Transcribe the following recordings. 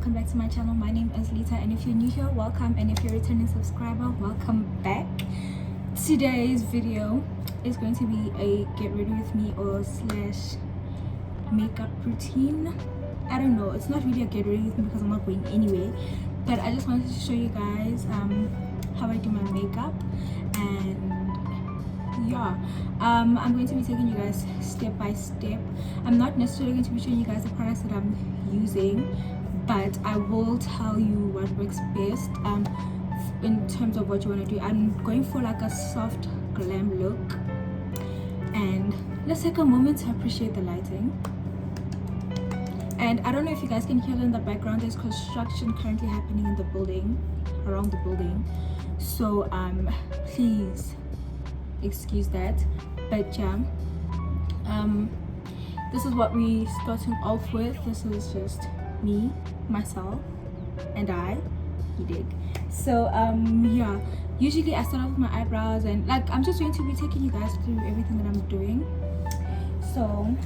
welcome back to my channel. My name is Litha, and if you're new here, welcome, and if you're a returning subscriber, welcome back. Today's video is going to be a get ready with me or slash makeup routine. I don't know, it's not really a get ready with me because I'm not going anywhere, but I just wanted to show you guys how I do my makeup. And yeah, I'm going to be taking you guys step by step. I'm not necessarily going to be showing you guys the products that I'm using, but I will tell you what works best in terms of what you want to do. I'm going for like a soft glam look, and let's take a moment to appreciate the lighting. And I don't know if you guys can hear it in the background. There's construction currently happening in the building, around the building, so please excuse that. But yeah, this is what we starting off with. This is just me, myself, and you dig. So yeah, usually I start off with my eyebrows, and like I'm just going to be taking you guys through everything that I'm doing. So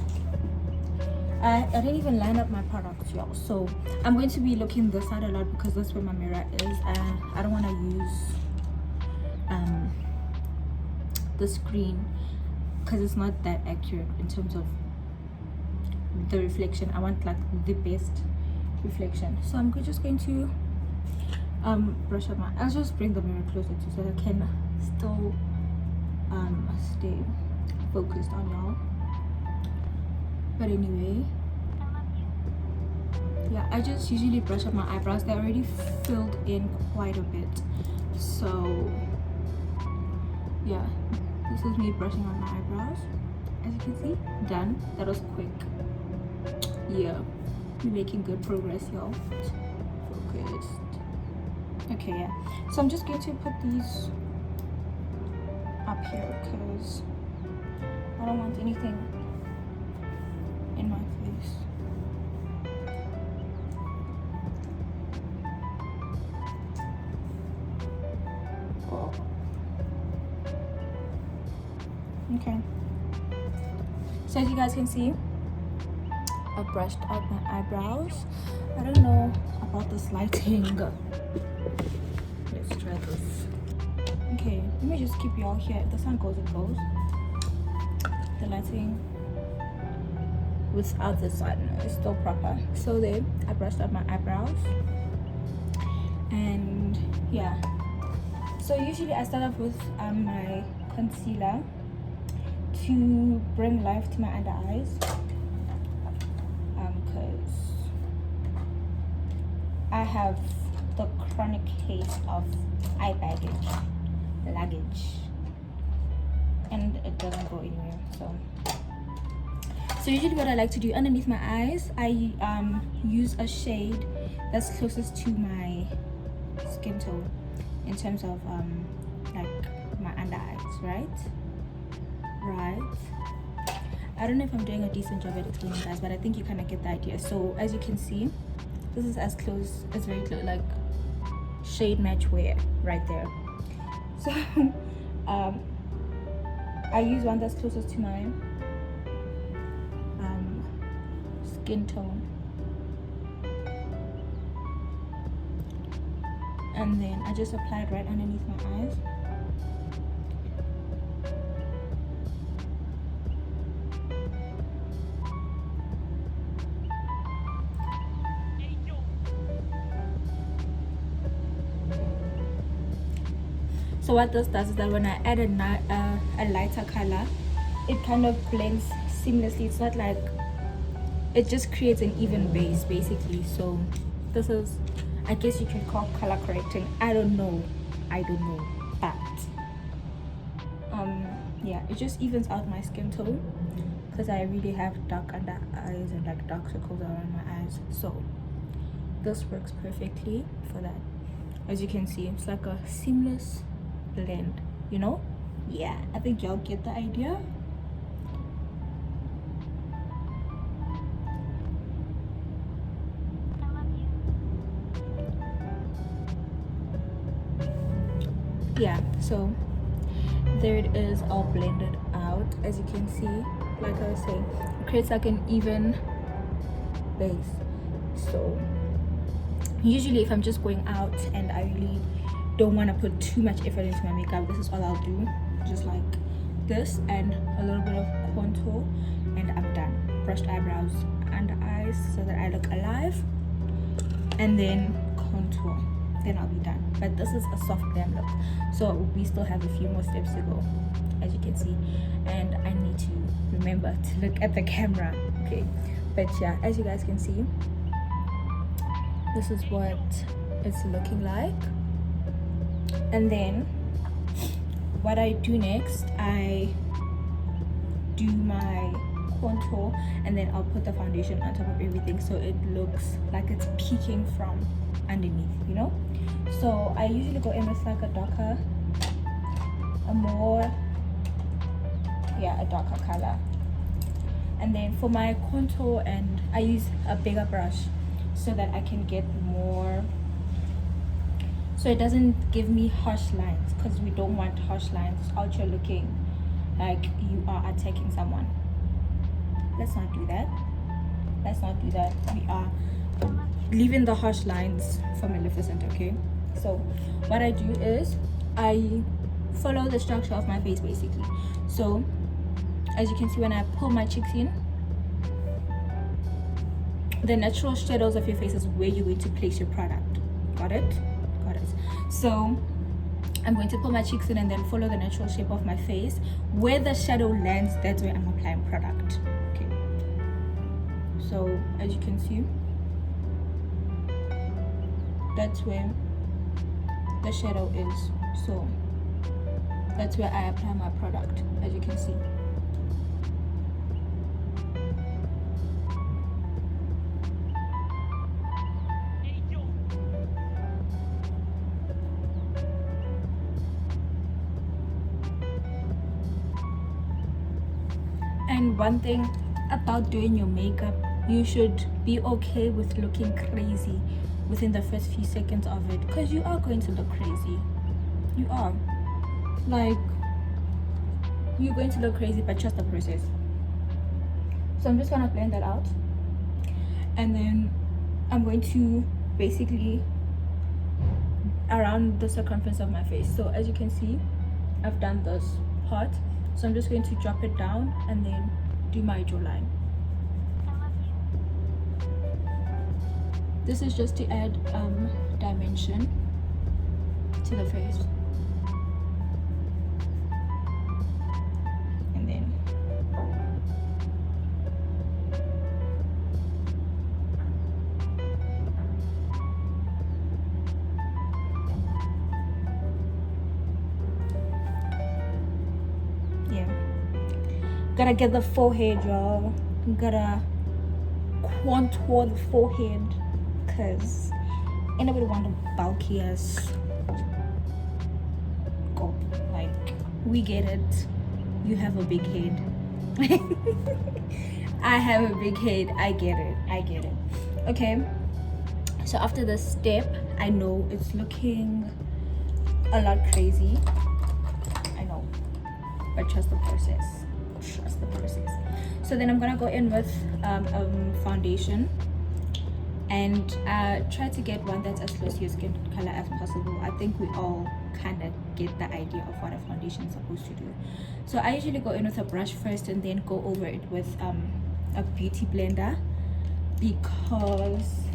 I didn't even line up my products, y'all, so I'm going to be looking this side a lot because that's where my mirror is. I don't want to use the screen because it's not that accurate in terms of the reflection. I want like the best reflection, so I'm just going to brush up my, I'll just bring the mirror closer to so I can still stay focused on y'all. But anyway, yeah, I just usually brush up my eyebrows. They're already filled in quite a bit, so yeah, this is me brushing on my eyebrows. As you can see, done. That was quick. Yeah, we're making good progress, y'all. Focused. Okay, yeah, so I'm just going to put these up here because I don't want anything in my face. Okay, so as you guys can see, I brushed out my eyebrows. I don't know about this lighting. Let's try this. Okay, let me just keep you all here. If the sun goes, it goes. The lighting without the sun is still proper. So there, I brushed out my eyebrows, and yeah, so usually I start off with my concealer to bring life to my under eyes, because I have the chronic case of eye luggage, and it doesn't go anywhere. So usually what I like to do underneath my eyes, I use a shade that's closest to my skin tone in terms of like my under eyes, right? I don't know if I'm doing a decent job at explaining, guys, but I think you kind of get the idea. So as you can see, this is as close, it's very close, like shade match wear right there. So I use one that's closest to my skin tone, and then I just apply it right underneath my eyes. So what this does is that when I add a lighter color, it kind of blends seamlessly. It's not like, it just creates an even base basically. So this is, I guess you can call color correcting. I don't know, but yeah, it just evens out my skin tone because I really have dark under eyes and like dark circles around my eyes. So this works perfectly for that. As you can see, it's like a seamless blend, you know? Yeah, I think y'all get the idea. Yeah, so there it is, all blended out. As you can see, like I was saying, it creates like an even base. So Usually if I'm just going out and I really don't want to put too much effort into my makeup, this is all I'll do, just like this and a little bit of contour, and I'm done. Brushed eyebrows, under eyes so that I look alive, and then contour, then I'll be done. But this is a soft glam look, so we still have a few more steps to go, as you can see, and I need to remember to look at the camera, okay? But yeah, as you guys can see, this is what it's looking like. And then what I do next, I do my contour, and then I'll put the foundation on top of everything so it looks like it's peeking from underneath, you know. So I usually go in with like a darker, a darker color. And then for my contour, and I use a bigger brush so that I can get more, so it doesn't give me harsh lines, because we don't want harsh lines out here looking like you are attacking someone. Let's not do that. We are leaving the harsh lines for Maleficent, okay? So what I do is I follow the structure of my face basically. So as you can see, when I pull my cheeks in, the natural shadows of your face is where you're going to place your product. Got it? So I'm going to pull my cheeks in and then follow the natural shape of my face. Where the shadow lands, that's where I'm applying product. Okay. So as you can see, that's where the shadow is. So that's where I apply my product, as you can see. And one thing about doing your makeup, you should be okay with looking crazy within the first few seconds of it, because you are going to look crazy. You are. Like, you're going to look crazy, but trust the process. So I'm just gonna blend that out, and then I'm going to basically around the circumference of my face. So as you can see, I've done this part. So I'm just going to drop it down and then do my jawline. This is just to add dimension to the face. And then gotta get the forehead, y'all. Gotta contour the forehead, because anybody want a bulky ass go. Like, we get it. You have a big head. I have a big head. I get it. Okay, so after this step, I know it's looking a lot crazy, I know, but trust the process. So then I'm gonna go in with foundation, and try to get one that's as close to your skin color as possible. I think we all kind of get the idea of what a foundation is supposed to do. So I usually go in with a brush first and then go over it with a beauty blender, because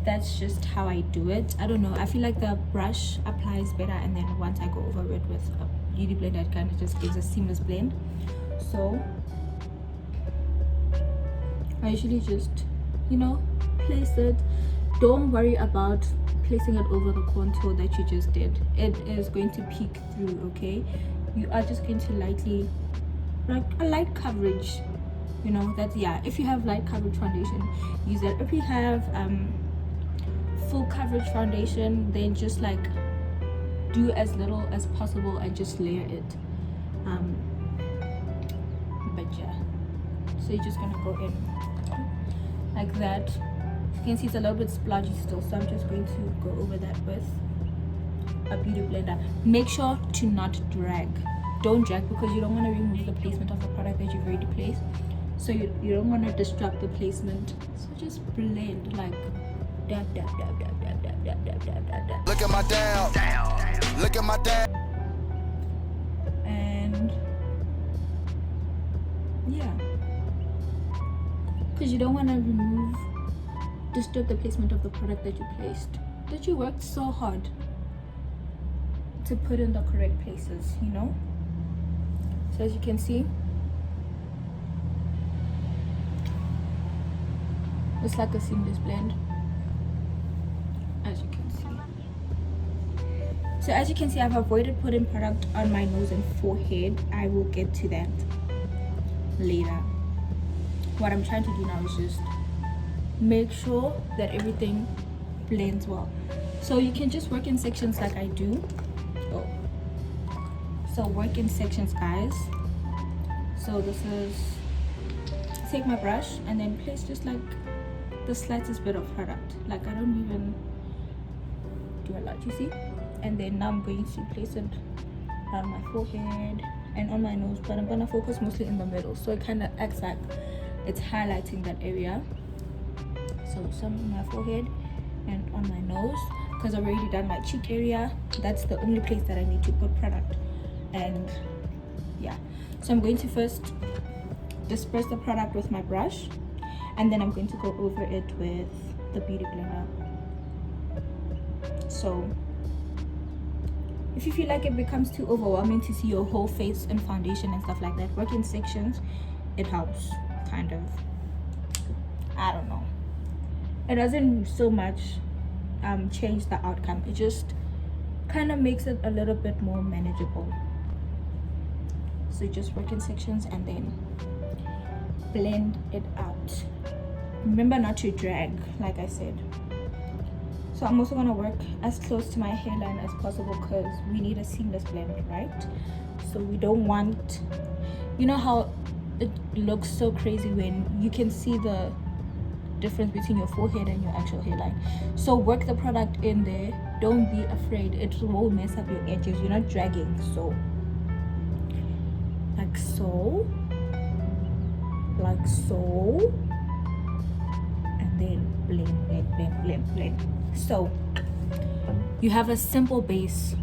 that's just how I do it. I don't know, I feel like the brush applies better, and then once I go over it with a beauty blender, it kind of just gives a seamless blend. So I usually just, you know, place it. Don't worry about placing it over the contour that you just did. It is going to peek through, okay? You are just going to lightly, like a light coverage, you know. That's, yeah, if you have light coverage foundation, use it. If you have full coverage foundation, then just like do as little as possible and just layer it. But yeah, so you're just gonna go in like that. You can see it's a little bit splodgy still, so I'm just going to go over that with a beauty blender. Make sure to not drag. Don't drag, because you don't want to remove the placement of the product that you've already placed, so you don't want to disrupt the placement. So just blend, like Dab, dab, dab, dab, dab, dab, dab, dab, dab, dab, dab. Look at my dab. Look at my dab. And yeah, because you don't want to disturb the placement of the product that you placed, that you worked so hard to put in the correct places, you know. So as you can see, it's like a seamless blend, as you can see. So as you can see, I've avoided putting product on my nose and forehead. I will get to that later. What I'm trying to do now is just make sure that everything blends well. So you can just work in sections like I do. Oh, so work in sections, guys. So this is, take my brush and then place just like the slightest bit of product. Like I don't even do a lot, you see. And then now I'm going to place it on my forehead and on my nose, but I'm gonna focus mostly in the middle, so it kind of acts like it's highlighting that area. So some on my forehead and on my nose, because I've already done my cheek area. That's the only place that I need to put product. And yeah, so I'm going to first disperse the product with my brush, and then I'm going to go over it with the beauty blender. So if you feel like it becomes too overwhelming to see your whole face in foundation and stuff like that, work in sections. It helps, kind of. I don't know, it doesn't so much change the outcome. It just kind of makes it a little bit more manageable. So just work in sections and then blend it out. Remember not to drag, like I said. So I'm also gonna work as close to my hairline as possible because we need a seamless blend, right? So we don't want, you know how it looks so crazy when you can see the difference between your forehead and your actual hairline. So work the product in there. Don't be afraid, it won't mess up your edges. You're not dragging. So like so, like so, and then blend, blend, blend, blend, blend. So you have a simple base,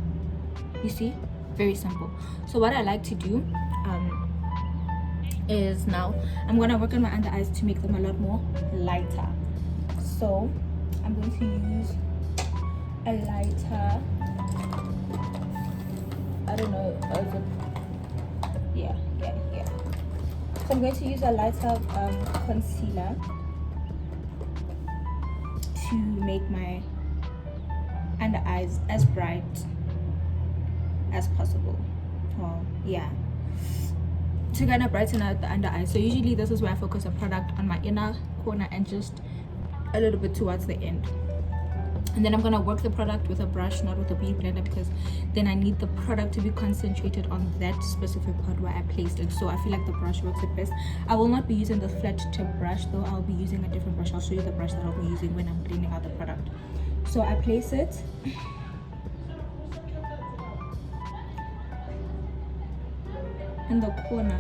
you see, very simple. So what I like to do is now I'm gonna work on my under eyes to make them a lot more lighter. So I'm going to use a lighter, I don't know, yeah. So I'm going to use a lighter concealer to make my under eyes as bright as possible. Well, yeah, to kind of brighten out the under eyes. So usually this is where I focus a product on my inner corner and just a little bit towards the end. And then I'm gonna work the product with a brush, not with a beauty blender, because then I need the product to be concentrated on that specific part where I placed it. So I feel like the brush works the best. I will not be using the flat tip brush though. I'll be using a different brush. I'll show you the brush that I'll be using when I'm blending out the product. So I place it in the corner.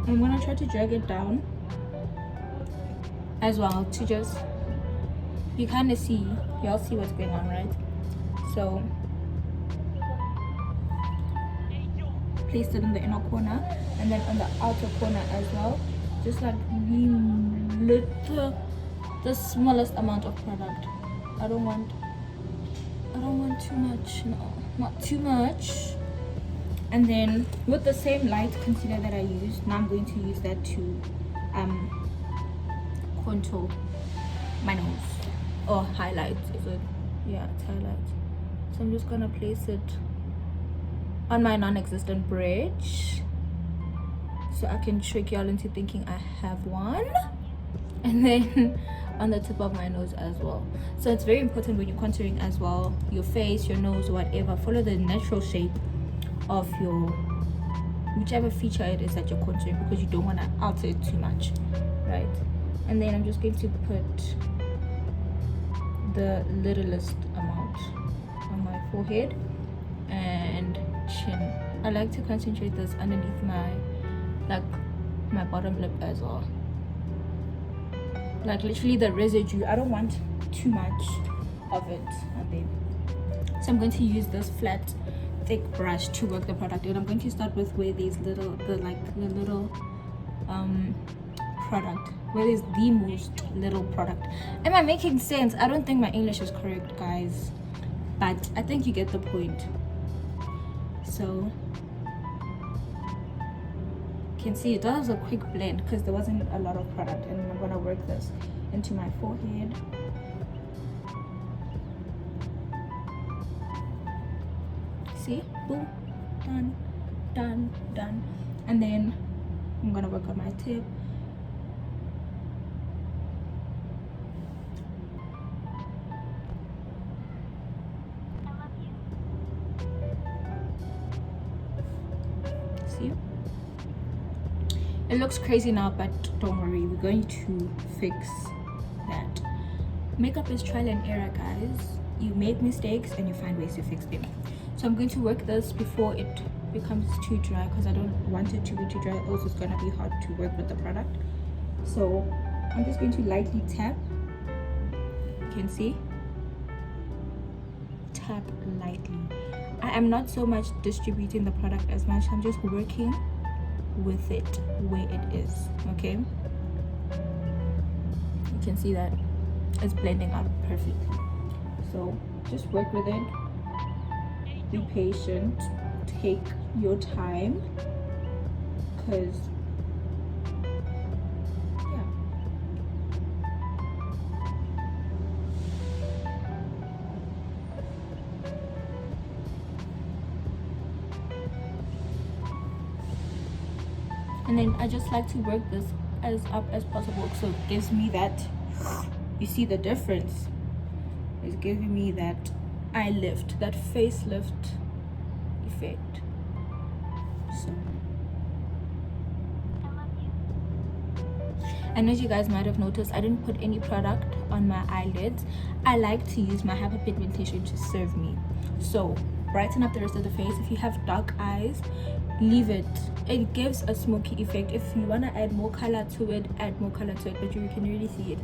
I'm gonna try to drag it down as well to just, you kind of see, y'all see what's going on, right? So place it in the inner corner and then on the outer corner as well, just like the smallest amount of product. I don't want too much, no, not too much. And then with the same light concealer that I used, now I'm going to use that to contour my nose, or highlight, is it? Yeah, it's highlight. So I'm just gonna place it on my non-existent bridge so I can trick y'all into thinking I have one, and then on the tip of my nose as well. So it's very important when you're contouring as well, your face, your nose, whatever, follow the natural shape of your whichever feature it is that you're contouring, because you don't want to alter it too much, right? And then I'm just going to put the littlest amount on my forehead and chin I like to concentrate this underneath my bottom lip as well, like literally the residue. I don't want too much of it on there, so I'm going to use this flat thick brush to work the product. And I'm going to start with where these little product, where is the most little product. Am I making sense? I don't think my English is correct, guys, but I think you get the point. So you can see it does a quick blend because there wasn't a lot of product, and I'm gonna work this into my forehead. See, boom, done, done, done. And then I'm gonna work on my tip. See, it looks crazy now, but don't worry, we're going to fix that. Makeup is trial and error, guys. You make mistakes and you find ways to fix them. So I'm going to work this before it becomes too dry, because I don't want it to be too dry. Also, it's gonna be hard to work with the product. So I'm just going to lightly tap. You can see, tap lightly. I am not so much distributing the product as much. I'm just working with it where it is. Okay, you can see that it's blending out perfectly. So just work with it. Be patient, take your time, because yeah, and then I just like to work this as up as possible, so it gives me that, you see the difference, it's giving me that eye lift, that facelift effect. So, and as you guys might have noticed, I didn't put any product on my eyelids. I like to use my hyperpigmentation to serve me. So brighten up the rest of the face. If you have dark eyes, leave it. It gives a smoky effect. If you want to add more color to it, add more color to it, but you can really see it.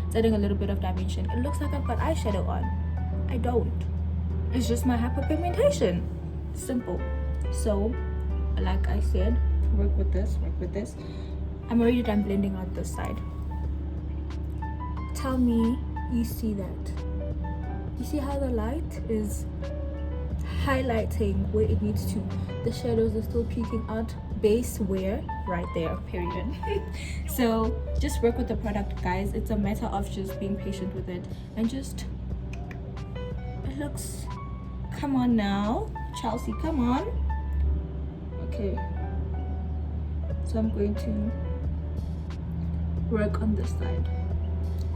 It's adding a little bit of dimension. It looks like I've got eyeshadow on. I don't. It's just my hyperpigmentation. Simple. So, like I said, work with this, work with this. I'm already done blending out this side. Tell me you see that. You see how the light is highlighting where it needs to. The shadows are still peeking out. Base where? Right there, period. So just work with the product, guys. It's a matter of just being patient with it and just, it looks, come on now, Chelsea, come on. Okay, so I'm going to work on this side.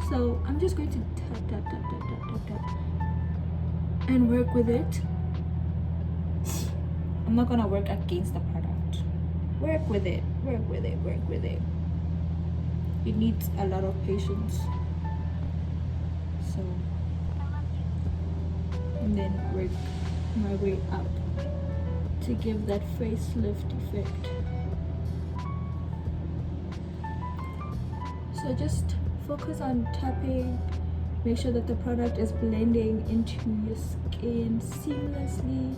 So I'm just going to tap, tap, tap, tap, tap, tap, tap, and work with it. I'm not gonna work against the product. Work with it, work with it, work with it. It needs a lot of patience. So, and then work my way up to give that facelift effect. So just focus on tapping. Make sure that the product is blending into your skin seamlessly.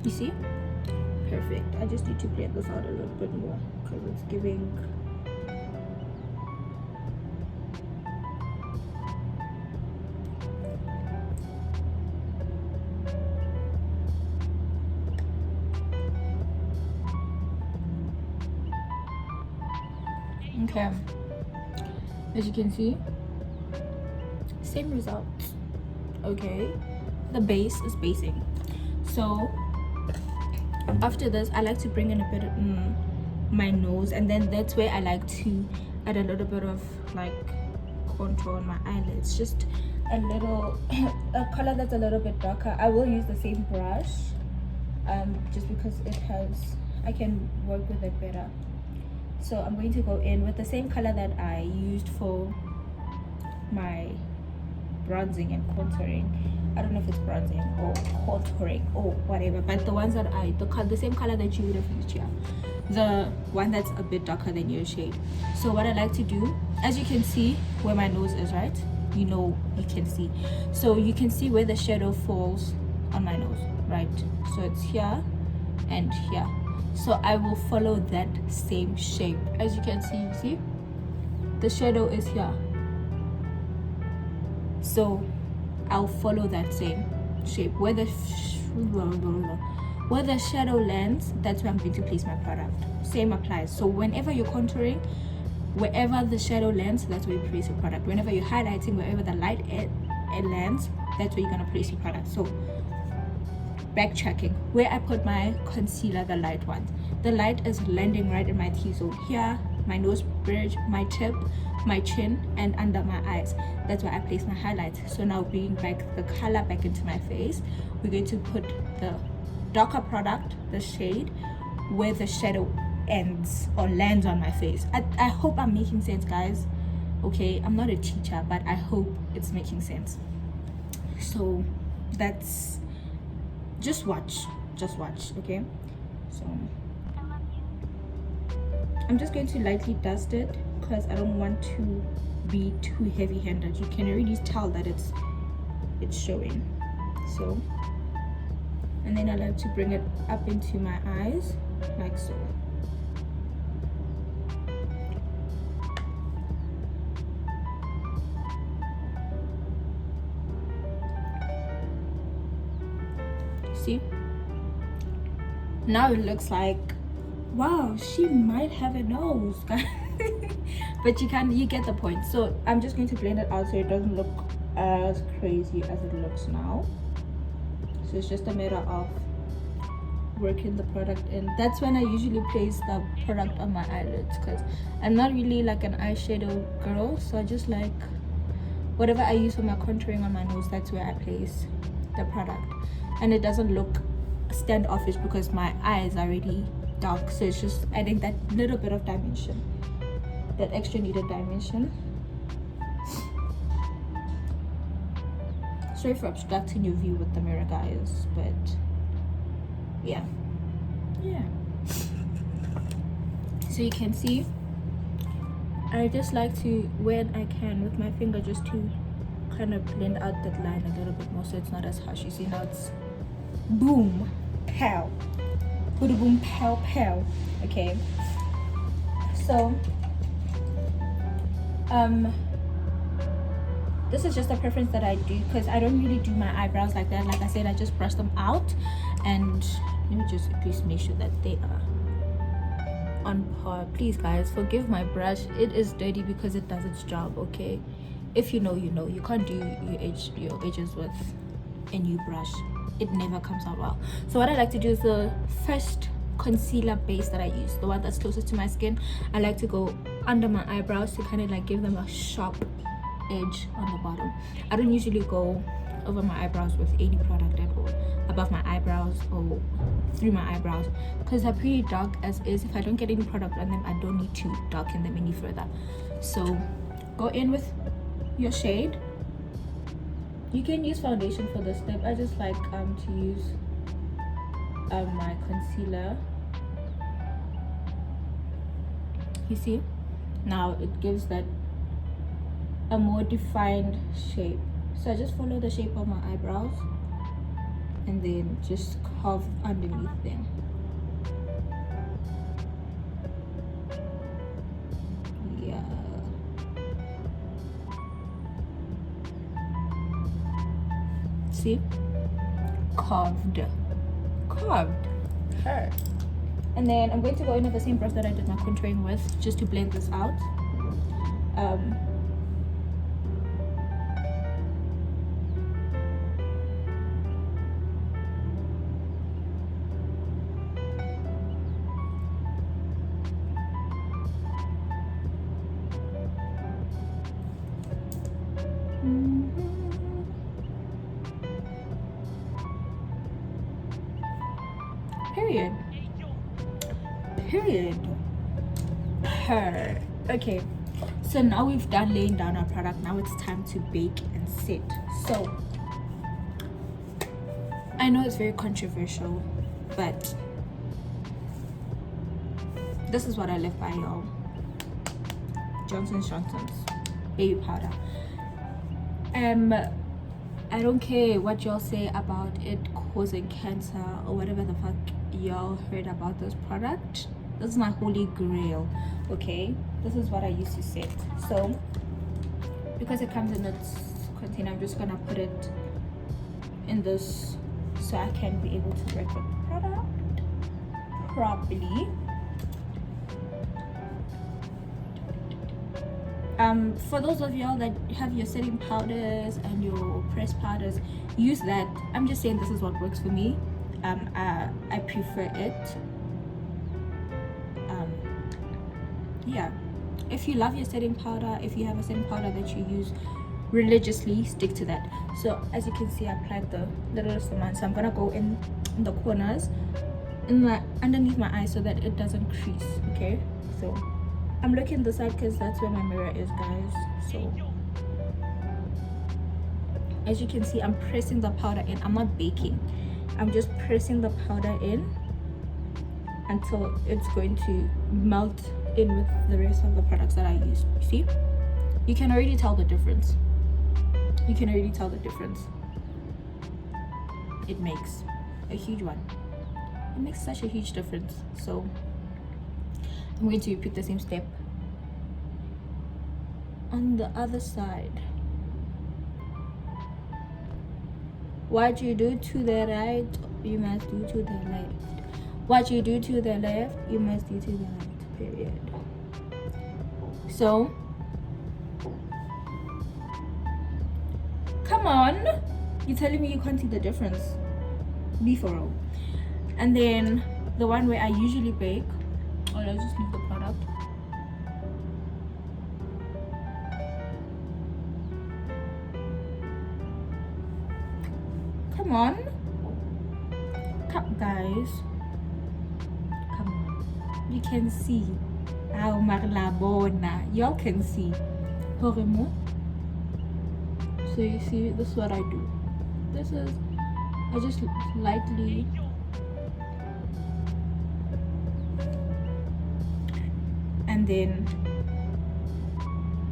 You see? Perfect. I just need to blend this out a little bit more because it's giving. Okay, as you can see, same results. Okay, the base is basing. So after this, I like to bring in a bit of my nose, and then that's where I like to add a little bit of like contour on my eyelids, just a little a color that's a little bit darker. I will use the same brush just because it has, I can work with it better. So I'm going to go in with the same color that I used for my bronzing and contouring. I don't know if it's bronzing or contouring or whatever, but the ones that the same color that you would have used here, the one that's a bit darker than your shade. So what I like to do, as you can see where my nose is, right? You can see, so you can see where the shadow falls on my nose, right? So it's here and here. So I will follow that same shape. As you can see the shadow is here, so I'll follow that same shape. Where the shadow lands, that's where I'm going to place my product. Same applies. So whenever you're contouring, wherever the shadow lands, that's where you place your product. Whenever you're highlighting, wherever the light it lands, that's where you're gonna place your product. So backtracking, where I put my concealer, the light one, the light is landing right in my T-zone here, my nose bridge, my tip, my chin, and under my eyes. That's where I place my highlights. So now bringing back the color back into my face, we're going to put the darker product, the shade, where the shadow ends or lands on my face. I hope I'm making sense, guys. Okay, I'm not a teacher, but I hope it's making sense. So that's, just watch, okay? So I'm just going to lightly dust it because I don't want to be too heavy-handed. You can already tell that it's showing. So, and then I like to bring it up into my eyes like so. See, now it looks like, wow, she might have a nose, guys. But you get the point. So I'm just going to blend it out so it doesn't look as crazy as it looks now. So it's just a matter of working the product in. That's when I usually place the product on my eyelids, because I'm not really like an eyeshadow girl. So I just like whatever I use for my contouring on my nose, that's where I place the product. And it doesn't look standoffish because my eyes are already dark, so it's just adding that little bit of dimension, that extra needed dimension. Sorry for obstructing your view with the mirror, guys, but yeah. So you can see, I just like to, when I can, with my finger, just to kind of blend out that line a little bit more so it's not as harsh. You see, now it's boom, pow, boom, boom, pow, pow. Okay, so this is just a preference that I do because I don't really do my eyebrows like that. Like I said, I just brush them out, and let me just at least make sure that they are on par. Please, guys, forgive my brush. It is dirty because it does its job. Okay, if you know, you know. You can't do your edges with a new brush. It never comes out well. So what I like to do is the first concealer base that I use, the one that's closest to my skin, I like to go under my eyebrows to kind of like give them a sharp edge on the bottom. I don't usually go over my eyebrows with any product at all, above my eyebrows or through my eyebrows, because they're pretty dark as is. If I don't get any product on them, I don't need to darken them any further. So go in with your shade. You can use foundation for this step. I just like to use my concealer. You see, now it gives that a more defined shape. So I just follow the shape of my eyebrows and then just carve underneath them. Yeah. See? Carved. Her. And then I'm going to go in with the same brush that I did my contouring with, just to blend this out. Period. Her. Okay. So now we've done laying down our product. Now it's time to bake and set. So I know it's very controversial, but this is what I live by, y'all. Johnson's baby powder. I don't care what y'all say about it causing cancer or whatever the fuck y'all heard about this product. This is my holy grail, okay? This is what I used to set. So because it comes in its container, I'm just gonna put it in this so I can be able to work with the product properly. For those of y'all that have your setting powders and your pressed powders, use that. I'm just saying this is what works for me. I prefer it. Yeah, if you love your setting powder, if you have a setting powder that you use religiously, stick to that. So as you can see, I applied the littlest amount, so I'm gonna go in the corners, underneath my eyes, so that it doesn't crease. Okay, so I'm looking this side because that's where my mirror is, guys. So as you can see, I'm pressing the powder in. I'm not baking, I'm just pressing the powder in until it's going to melt in with the rest of the products that I used. You see, you can already tell the difference. You can already tell the difference. It makes a huge one. It makes such a huge difference. So I'm going to repeat the same step on the other side. What you do to the right, you must do to the left. What you do to the left, you must do to the right. Period. So come on, you're telling me you can't see the difference? Be for real. And then the one where I usually bake, or I'll just leave the product. Come on, guys. You can see how marlabona. Y'all can see. So you see, this is what I do. This is, I just lightly and then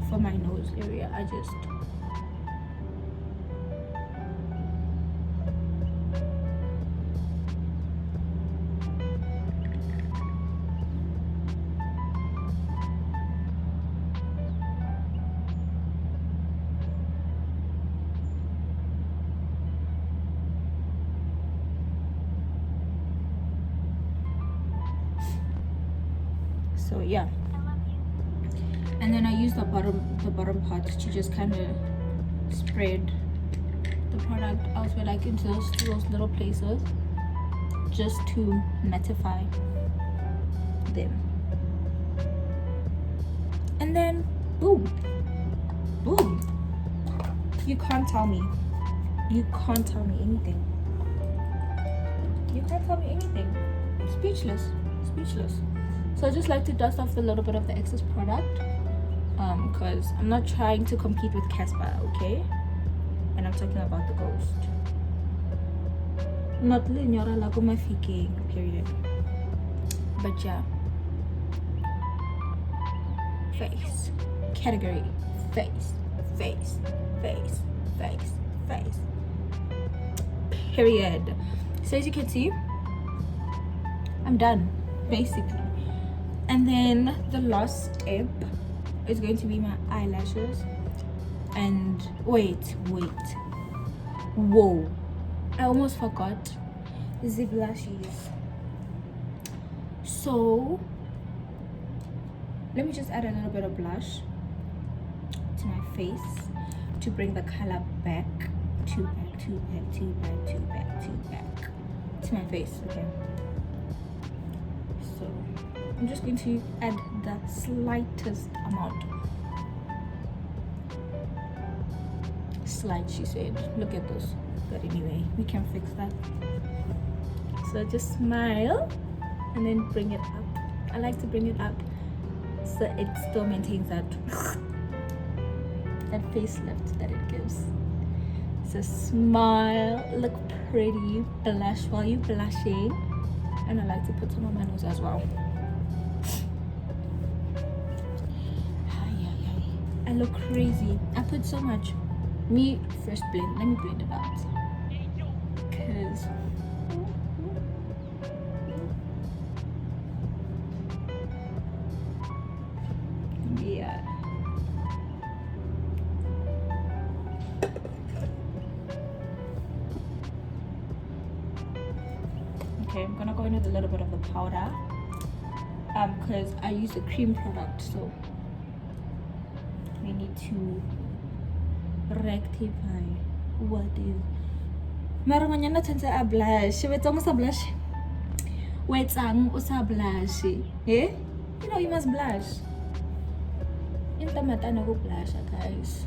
for my nose area, I just so yeah, and then I use the bottom part to just kind of spread the product elsewhere, like into those little places, just to mattify them. And then boom, boom. You can't tell me anything. You can't tell me anything. Speechless. So I just like to dust off a little bit of the excess product, because I'm not trying to compete with Casper, okay? And I'm talking about the Ghost, not linear like my faking, period. But yeah, face, category, face, period. So as you can see, I'm done basically. And then the last step is going to be my eyelashes. And wait, whoa, I almost forgot the blushes. So let me just add a little bit of blush to my face to bring the color back to my face. Okay, so I'm just going to add the slightest amount. Slight, she said. Look at this. But anyway, we can fix that. So just smile and then bring it up. I like to bring it up so it still maintains that that facelift that it gives. So smile, look pretty, blush while you're blushing, and I like to put some on my nose as well. I look crazy. I put so much. Me first blend. Let me blend it out. Cause yeah. Okay, I'm gonna go in with a little bit of the powder. Because I use a cream product, so we need to rectify what is. Maranganyana tense a blush. It's almost a blush. Wait, usa blush. Eh? You know you must blush. In tamatana go blush, guys.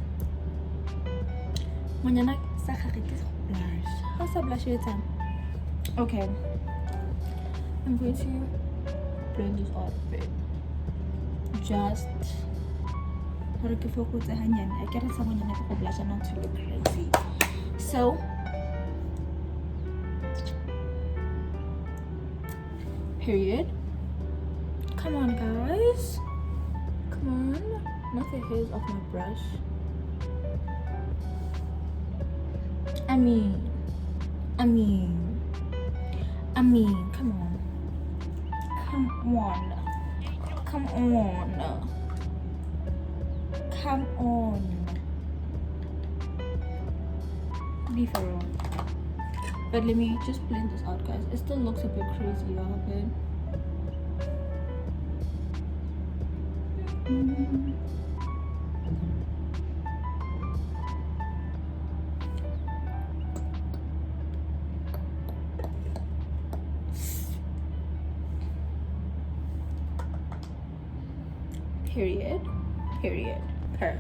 Manyana sakha blush. How's a blush with time? Okay. I'm going to blend this out a bit. Just I get someone blush and not to look crazy. So period. Come on, guys. Come on. Not the hairs off my brush. I mean, come on. Be for real. But let me just blend this out, guys. It still looks a bit crazy, y'all. Period. Per.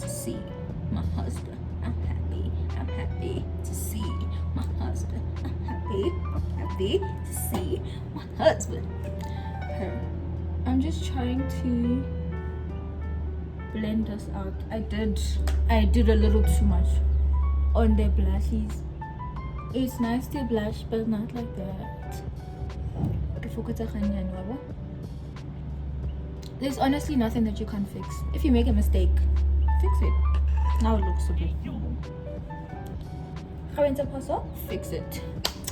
To see my husband, I'm happy to see my husband. I'm happy to see my husband. Her. I'm just trying to blend this out. I did a little too much on the blushes. It's nice to blush, but not like that. There's honestly nothing that you can't fix. If you make a mistake, fix it. Now it looks a bit fix it.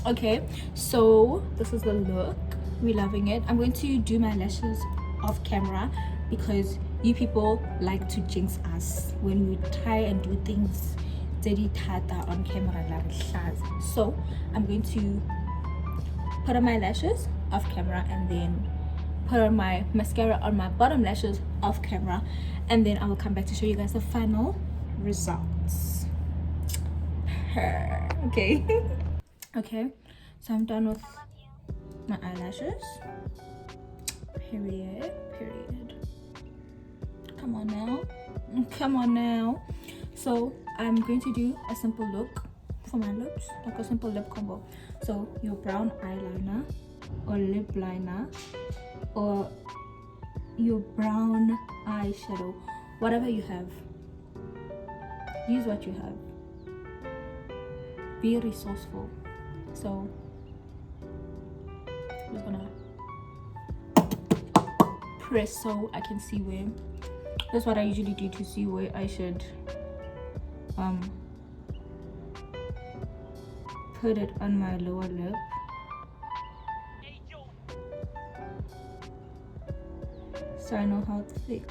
Okay, so this is the look. We're loving it. I'm going to do my lashes off camera because you people like to jinx us when we try and do things on camera. So I'm going to put on my lashes off camera and then put on my mascara on my bottom lashes off camera, and then I will come back to show you guys the final results. Okay. Okay, so I'm done with my eyelashes. Period. Come on now. So I'm going to do a simple look for my lips, like a simple lip combo. So your brown eyeliner or lip liner or your brown eyeshadow, whatever you have, use what you have. Be resourceful. So I'm just gonna press so I can see where. That's what I usually do to see where I should put it on my lower lip. So I know how thick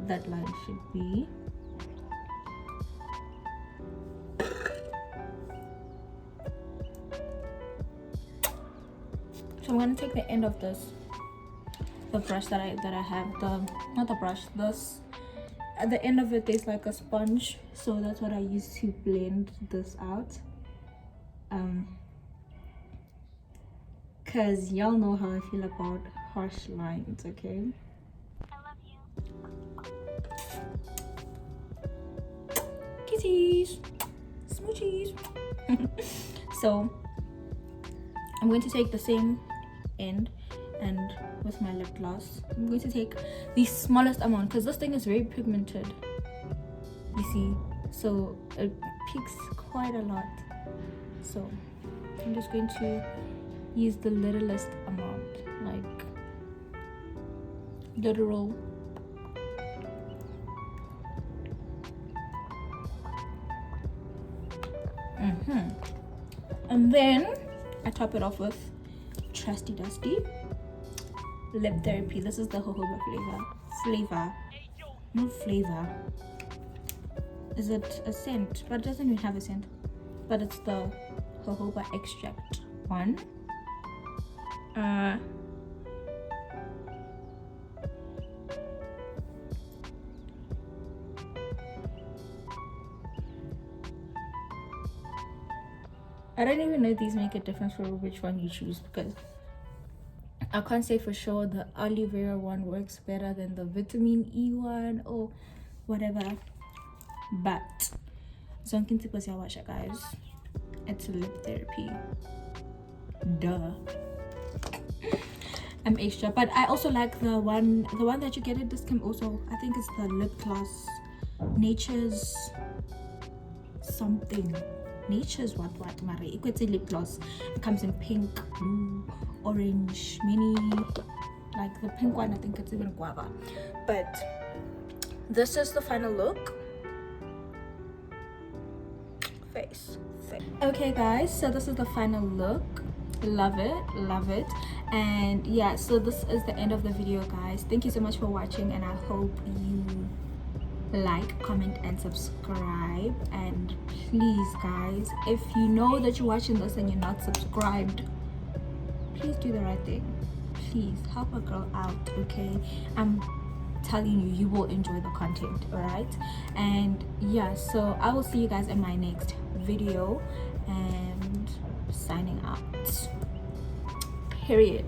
that line should be. So I'm gonna take the end of this, the brush that I have, not the brush, this at the end of it there's like a sponge, so that's what I use to blend this out. Cause y'all know how I feel about harsh lines, okay? I love you. Kisses, smoochies. So I'm going to take the same end, and with my lip gloss I'm going to take the smallest amount because this thing is very pigmented, you see, so it peaks quite a lot. So I'm just going to use the littlest amount, like literal. And then I top it off with Trusty Dusty Lip Therapy. This is the jojoba flavor. Not flavor. Is it a scent? But it doesn't even have a scent. But it's the jojoba extract one. I don't even know if these make a difference for which one you choose, because I can't say for sure the aloe vera one works better than the vitamin E one or whatever. But something to watch, guys. It's a lip therapy. Duh. I'm extra, but I also like the one that you get at discount. Also, I think it's the lip gloss, Nature's something. Nature's what Mari. It's a lip gloss. It comes in pink, blue, orange, mini. Like the pink one, I think it's even guava. But this is the final look. Face. Okay, guys. So this is the final look. Love it. And yeah, so this is the end of the video, guys. Thank you so much for watching, and I hope you like, comment, and subscribe. And please, guys, if you know that you're watching this and you're not subscribed, please do the right thing. Please help a girl out, okay? I'm telling you, you will enjoy the content, all right? And yeah, so I will see you guys in my next video, and signing out, period.